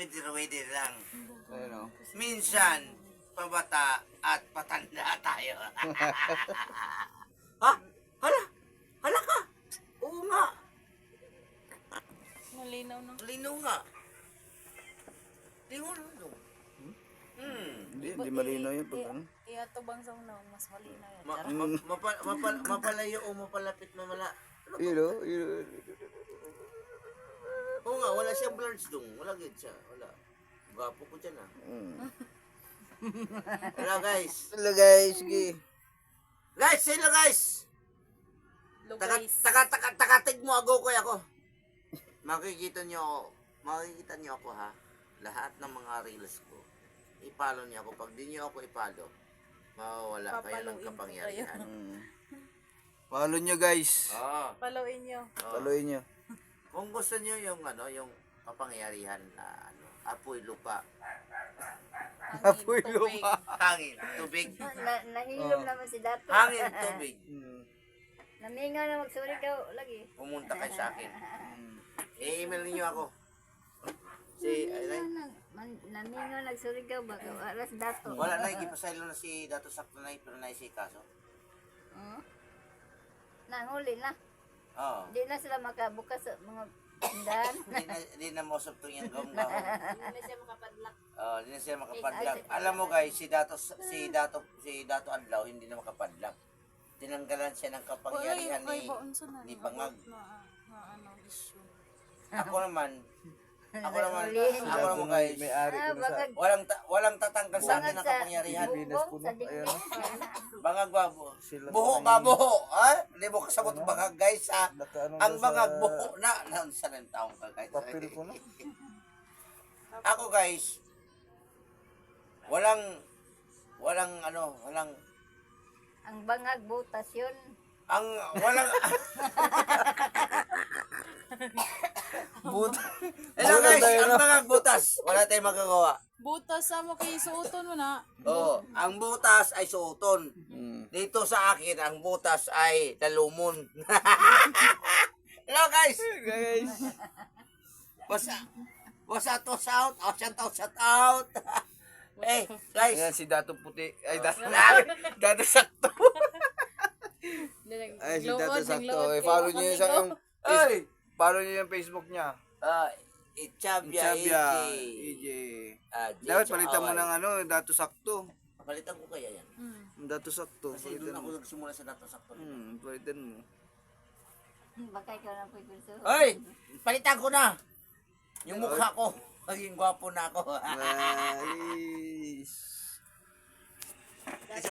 wither lang. Ano? Minsan, pabata at patanda tayo. Ha? Hala? Hala ka? Oo nga. Malinaw na. Lino nga. Lino nga. Hindi malinaw yun pag ano. Iatubang sa una, mas malinaw yan. Mapalayo o mapalapit mamala. Yun o, yun. Oo nga, wala siyang blurs dong. Wala gid siya. Wala. Gwapo ko dyan ah. Wala guys. Hello guys, sige. Guys, hello guys. Lugay. Takatig mo ako. Makikita niyo ako ha. Lahat ng mga reels ko. I-follow niyo ako. Pag di niyo ako i-follow, mawawala kayo ng Papaluin ko kapangyarihan. Follow nyo guys. Oo. Followin nyo. Followin nyo. Kung gusto niyo yung yung kapangyarihan na apoy lupa, Apoy Tubig. lupa. hangin, tubig, Nahilom naman si Dato. hangin, tubig. Namingaw na magsurigaw lagi. Pumunta kayo sa akin. I-email niyo ako. Si Namingaw nagsurigaw baka aras Dato. wala na ipasaylo na si Dato Sakto na pero naisikaso. Nahuli na. Oo. Di na sila makabukas sa mga tindahan. Hindi na mausap to yung gawang Hindi na siya makapadlak. Hindi na siya makapadlak. Alam mo guys, si Dato Adlaw hindi na makapadlak. Tinanggalan siya ng kapangyarihan ni Bangag. Ano, issue. Ako naman Ulihin. guys, May ari ko na sa... walang tatanggal sa akin ng kapangyarihan. Pinas po Sa no. Ayun. Bangag ba? Sila Buho sa ba may- buho? Ha? Hindi mo kasabot bangag guys ha? Nakaano Ang na bangag sa buho na. Sa ng taong ka guys. papel ko na. Ako guys, walang Ang bangag butas yun. walang Buta. Hello Butas guys, tayo, ang no? bangag butas. Wala tayong magagawa. Butas sa mo kay suoton mo na. Oo, ang butas ay suoton. Dito sa akin, ang butas ay dalumon. Hello guys. Guys. What's shout out. Guys. Ayan si Dato Puti. Ay, Dato Sakto. Ay, si Dato Sakto. Follow nyo yung Ay. follow nyo yung Facebook niya. Itchabia EJ. Dapat palitan mo ng Dato Sakto. Palitan ko kaya yan. Dato Sakto. Kasi doon Palitan ako mo. nagsimula sa Dato Sakto. Palitan mo. Baka ikaw na po gusto. Ay! Palitan ko na! Yung mukha ko. Maging gwapo na ako.